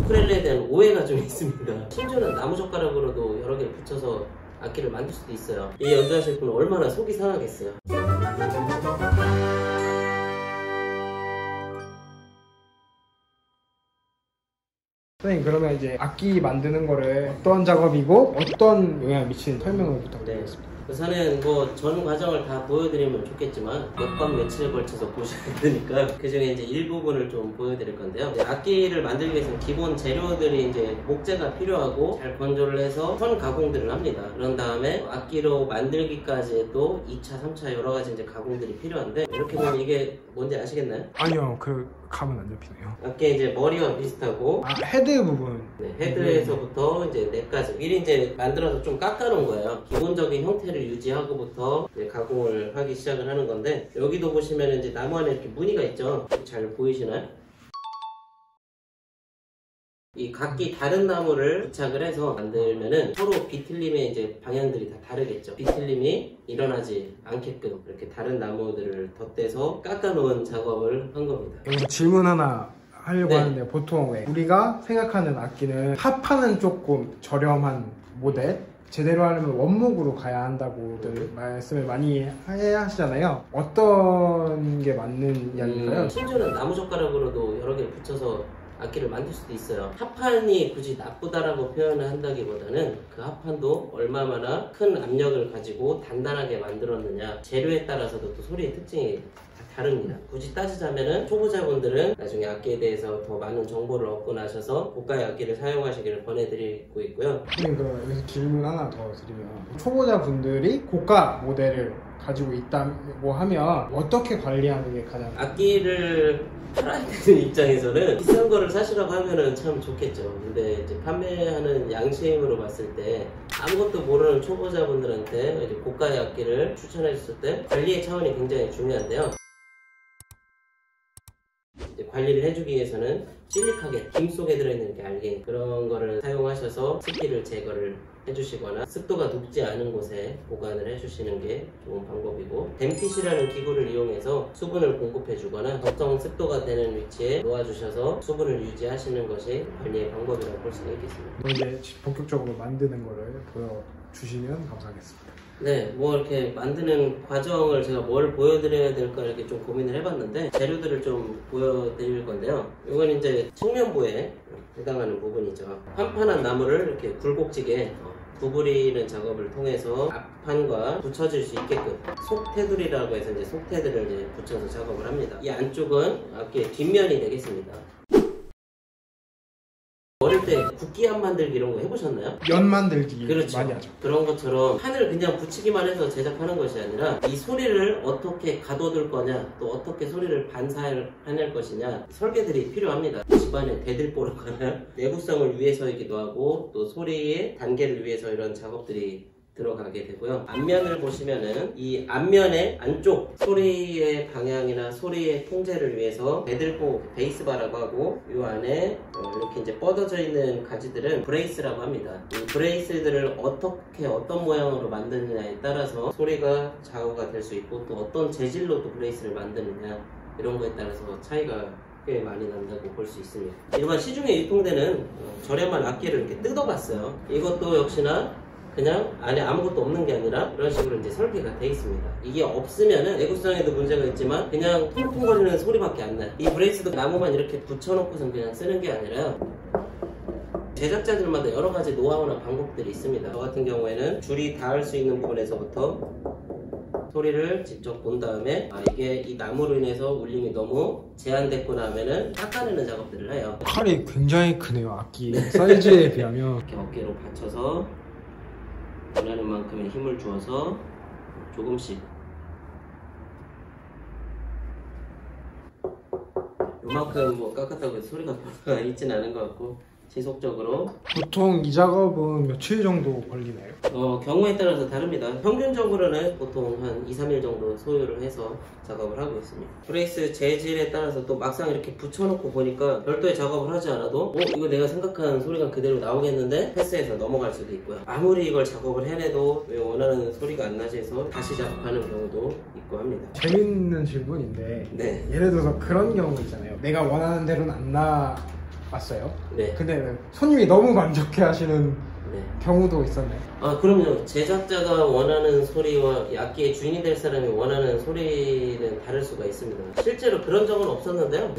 우쿨렐레에 대한 오해가 좀 있습니다. 심지어는 나무젓가락으로도 여러 개를 붙여서 악기를 만들 수도 있어요. 이 연주하실 분은 얼마나 속이 상하겠어요. 선생님, 그러면 이제 악기 만드는 거를 어떤 작업이고 어떤 영향을 미치는 설명을 부탁드리겠습니다. 우선은 뭐 전 과정을 다 보여드리면 좋겠지만 몇 밤 며칠에 걸쳐서 보셔야 되니까 그 중에 이제 일부분을 좀 보여드릴 건데요. 악기를 만들기 위해서는 기본 재료들이 이제 목재가 필요하고 잘 건조를 해서 선 가공들을 합니다. 그런 다음에 악기로 만들기까지 또 2차, 3차 여러 가지 이제 가공들이 필요한데, 이렇게 보면 이게 뭔지 아시겠나요? 아니요, 그 감은 안 잡히네요. 악기 이제 머리와 비슷하고 헤드 부분. 네, 헤드에서부터 이제 넥까지 미리 이제 만들어서 좀 깎아놓은 거예요. 기본적인 형태를 유지하고부터 이제 가공을 하기 시작을 하는 건데, 여기도 보시면 이제 나무 안에 이렇게 무늬가 있죠. 잘 보이시나요? 이 각기 다른 나무를 부착을 해서 만들면은 서로 비틀림의 이제 방향들이 다 다르겠죠. 비틀림이 일어나지 않게끔 이렇게 다른 나무들을 덧대서 깎아놓은 작업을 한 겁니다. 여기서 질문 하나 하려고 하는데, 보통 우리가 생각하는 악기는 합판은 조금 저렴한 모델, 제대로 하려면 원목으로 가야 한다고들 말씀을 많이 하시잖아요. 어떤 게 맞는 이야기인가요? 심지어는 나무젓가락으로도 여러 개를 붙여서 악기를 만들 수도 있어요. 합판이 굳이 나쁘다라고 표현을 한다기보다는 그 합판도 얼마나 큰 압력을 가지고 단단하게 만들었느냐, 재료에 따라서도 또 소리의 특징이 다 다릅니다. 굳이 따지자면은 초보자분들은 나중에 악기에 대해서 더 많은 정보를 얻고 나셔서 고가의 악기를 사용하시기를 권해드리고 있고요. 선생님, 그럼 여기서 질문 하나 더 드리면, 초보자분들이 고가 모델을 가지고 있다고 하면 어떻게 관리하는 게 가장 악기를 팔아야 되는 입장에서는 비싼 거를 사시라고 하면은 참 좋겠죠. 근데 이제 판매하는 양심으로 봤을 때 아무것도 모르는 초보자분들한테 이제 고가의 악기를 추천했을 때 관리의 차원이 굉장히 중요한데요. 관리를 해주기 위해서는 실리카겔, 김 속에 들어있는 이렇게 알갱이, 그런 거를 사용하셔서 습기를 제거를 해주시거나 습도가 높지 않은 곳에 보관을 해주시는 게 좋은 방법이고, 댐핏이라는 기구를 이용해서 수분을 공급해주거나 적정 습도가 되는 위치에 놓아주셔서 수분을 유지하시는 것이 관리의 방법이라고 볼 수가 있겠습니다. 이제 본격적으로 만드는 거를 보여주시면 감사하겠습니다. 네, 뭐 이렇게 만드는 과정을 제가 뭘 보여드려야 될까 이렇게 좀 고민을 해봤는데, 재료들을 좀 보여드릴 건데요. 이건 이제 측면부에 해당하는 부분이죠. 판판한 나무를 이렇게 굴곡지게 구부리는 작업을 통해서 앞판과 붙여질 수 있게끔 속테두리라고 해서 이제 속테두리를 이제 붙여서 작업을 합니다. 이 안쪽은 악기의 뒷면이 되겠습니다. 어릴 때 국기안 만들기 이런 거 해보셨나요? 연 만들기. 그렇죠. 많이 하죠. 그런 것처럼 판을 그냥 붙이기만 해서 제작하는 것이 아니라 이 소리를 어떻게 가둬둘 거냐, 또 어떻게 소리를 반사해낼 것이냐, 설계들이 필요합니다. 집안의 대들보라고 하나요? 내구성을 위해서이기도 하고 또 소리의 단계를 위해서 이런 작업들이 들어가게 되고요. 앞면을 보시면은 이 앞면의 안쪽 소리의 방향이나 소리의 통제를 위해서 배들보 베이스바라고 하고, 이 안에 이렇게 이제 뻗어져 있는 가지들은 브레이스라고 합니다. 이 브레이스들을 어떻게 어떤 모양으로 만드느냐에 따라서 소리가 좌우가 될 수 있고, 또 어떤 재질로 또 브레이스를 만드느냐, 이런 거에 따라서 차이가 꽤 많이 난다고 볼 수 있습니다. 일반 시중에 유통되는 저렴한 악기를 이렇게 뜯어봤어요. 이것도 역시나 그냥 안에 아무것도 없는 게 아니라 이런 식으로 이제 설계가 되어 있습니다. 이게 없으면은 내구성에도 문제가 있지만 그냥 통통거리는 소리밖에 안 나요. 이 브레이스도 나무만 이렇게 붙여놓고선 그냥 쓰는 게 아니라 제작자들마다 여러 가지 노하우나 방법들이 있습니다. 저 같은 경우에는 줄이 닿을 수 있는 부분에서부터 소리를 직접 본 다음에 이게 이 나무로 인해서 울림이 너무 제한됐구나 하면은 깎아내는 작업들을 해요. 칼이 굉장히 크네요, 악기 사이즈에 비하면. 이렇게 어깨로 받쳐서 원하는 만큼의 힘을 주어서 조금씩, 요만큼 뭐 깎았다고 해서 소리가 별로 있진 않은 것 같고, 지속적으로. 보통 이 작업은 며칠 정도 걸리나요? 경우에 따라서 다릅니다. 평균적으로는 보통 한 2-3일 정도 소요를 해서 작업을 하고 있습니다. 브레이스 재질에 따라서 또 막상 이렇게 붙여놓고 보니까 별도의 작업을 하지 않아도 이거 내가 생각한 소리가 그대로 나오겠는데 패스해서 넘어갈 수도 있고요. 아무리 이걸 작업을 해내도 왜 원하는 소리가 안 나지 해서 다시 작업하는 경우도 있고 합니다. 재밌는 질문인데, 네. 예를 들어서 그런 경우 있잖아요. 내가 원하는 대로는 안 왔어요. 네. 근데 손님이 너무 만족해 하시는 네. 경우도 있었네. 아, 그럼요. 제작자가 원하는 소리와 이 악기의 주인이 될 사람이 원하는 소리는 다를 수가 있습니다. 실제로 그런 적은 없었는데요.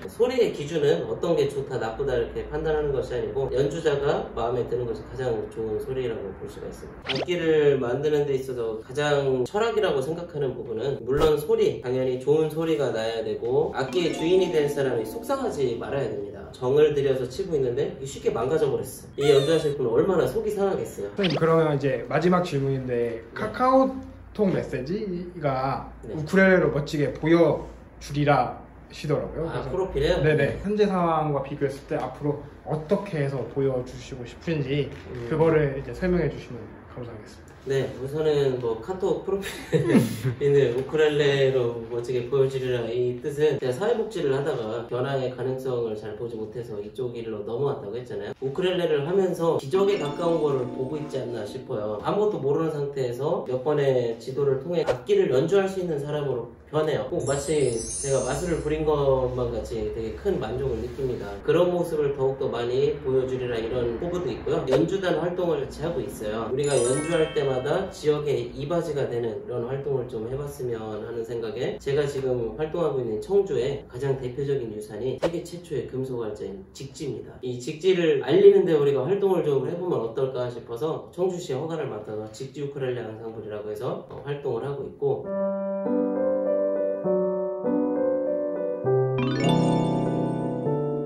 소리의 기준은 어떤 게 좋다, 나쁘다 이렇게 판단하는 것이 아니고 연주자가 마음에 드는 것이 가장 좋은 소리라고 볼 수가 있습니다. 악기를 만드는 데 있어서 가장 철학이라고 생각하는 부분은 물론 소리, 당연히 좋은 소리가 나야 되고 악기의 주인이 될 사람이 속상하지 말아야 됩니다. 정을 들여서 치고 있는데 쉽게 망가져 버렸어. 이 연주하실 분은 얼마나 속이 상하겠어요. 선생님, 그러면 이제 마지막 질문인데 카카오톡 메시지가 네. 우쿨렐레로 멋지게 보여주리라 시더라고요. 아, 그래서 프로필에? 네네, 현재 상황과 비교했을 때 앞으로 어떻게 해서 보여주시고 싶은지 그거를 이제 설명해 주시면 감사하겠습니다. 네, 우선은 뭐 카톡 프로필에는 우쿨렐레로 멋지게 보여주리라 이 뜻은 제가 사회복지를 하다가 변화의 가능성을 잘 보지 못해서 이쪽 일로 넘어왔다고 했잖아요. 우쿨렐레를 하면서 기적에 가까운 거를 보고 있지 않나 싶어요. 아무것도 모르는 상태에서 몇 번의 지도를 통해 악기를 연주할 수 있는 사람으로 변해요. 꼭 마치 제가 마술을 부린 것만 같이 되게 큰 만족을 느낍니다. 그런 모습을 더욱더 많이 보여주리라 이런 포부도 있고요. 연주단 활동을 같이 하고 있어요. 우리가 연주할 때마다 지역의 이바지가 되는 이런 활동을 좀 해봤으면 하는 생각에 제가 지금 활동하고 있는 청주의 가장 대표적인 유산이 세계 최초의 금속활자인 직지입니다. 이 직지를 알리는데 우리가 활동을 좀 해보면 어떨까 싶어서 청주시의 허가를 맡아서 직지 우쿨렐레 앙상블이라고 해서 활동을 하고 있고,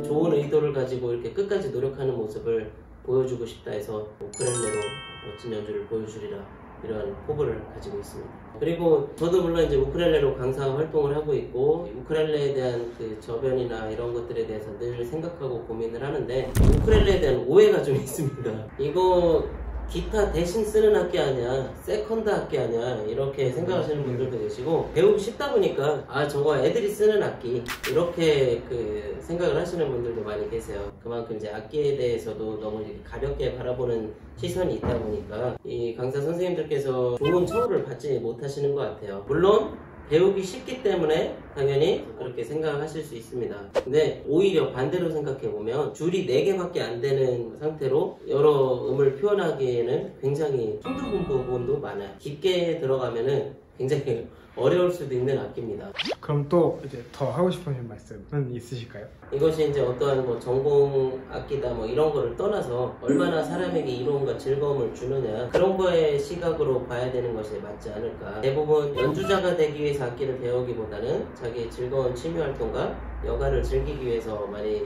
좋은 의도를 가지고 이렇게 끝까지 노력하는 모습을 보여주고 싶다 해서 우쿨렐레로 멋진 연주를 보여주리라 이런 포부를 가지고 있습니다. 그리고 저도 물론 이제 우쿨렐레로 강사 활동을 하고 있고 우쿨렐레에 대한 그 저변이나 이런 것들에 대해서 늘 생각하고 고민을 하는데 우쿨렐레에 대한 오해가 좀 있습니다. 이거 기타 대신 쓰는 악기 아니야, 세컨드 악기 아니야 이렇게 생각하시는 분들도 계시고, 배우기 쉽다 보니까 아 저거 애들이 쓰는 악기 이렇게 그 생각을 하시는 분들도 많이 계세요. 그만큼 이제 악기에 대해서도 너무 이렇게 가볍게 바라보는 시선이 있다 보니까 이 강사 선생님들께서 좋은 처우를 받지 못하시는 것 같아요. 물론 배우기 쉽기 때문에 당연히 그렇게 생각하실 수 있습니다. 근데 오히려 반대로 생각해보면 줄이 4개밖에 안 되는 상태로 여러 음을 표현하기에는 굉장히 힘든 부분도 많아요. 깊게 들어가면은 굉장히 어려울 수도 있는 악기입니다. 그럼 또 이제 더 하고 싶으신 말씀은 있으실까요? 이것이 이제 어떠한 뭐 전공 악기다 뭐 이런 거를 떠나서 얼마나 사람에게 이로움과 즐거움을 주느냐 그런 거의 시각으로 봐야 되는 것이 맞지 않을까. 대부분 연주자가 되기 위해서 악기를 배우기보다는 자기의 즐거운 취미활동과 여가를 즐기기 위해서 많이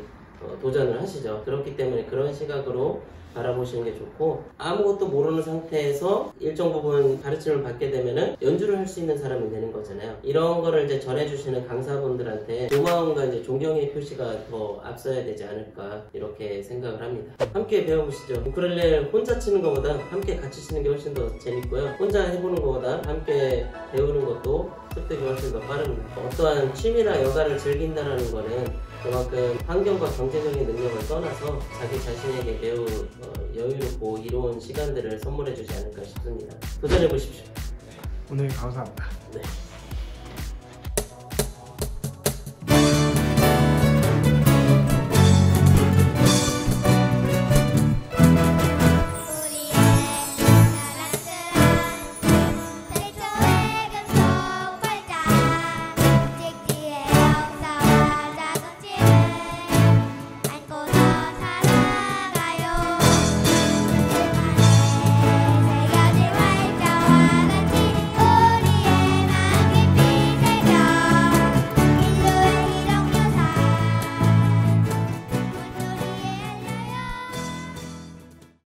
도전을 하시죠. 그렇기 때문에 그런 시각으로 바라보시는 게 좋고, 아무것도 모르는 상태에서 일정 부분 가르침을 받게 되면은 연주를 할 수 있는 사람이 되는 거잖아요. 이런 거를 이제 전해주시는 강사분들한테 고마움과 이제 존경의 표시가 더 앞서야 되지 않을까 이렇게 생각을 합니다. 함께 배워보시죠. 우쿨렐레 혼자 치는 것보다 함께 같이 치는 게 훨씬 더 재밌고요. 혼자 해보는 것보다 함께 배우는 것도 습득이 훨씬 더 빠릅니다. 어떠한 취미나 여가를 즐긴다는 거는 그만큼 환경과 경제적인 능력을 떠나서 자기 자신에게 매우 여유롭고 이로운 시간들을 선물해 주지 않을까 싶습니다. 도전해 보십시오. 오늘 감사합니다. 네.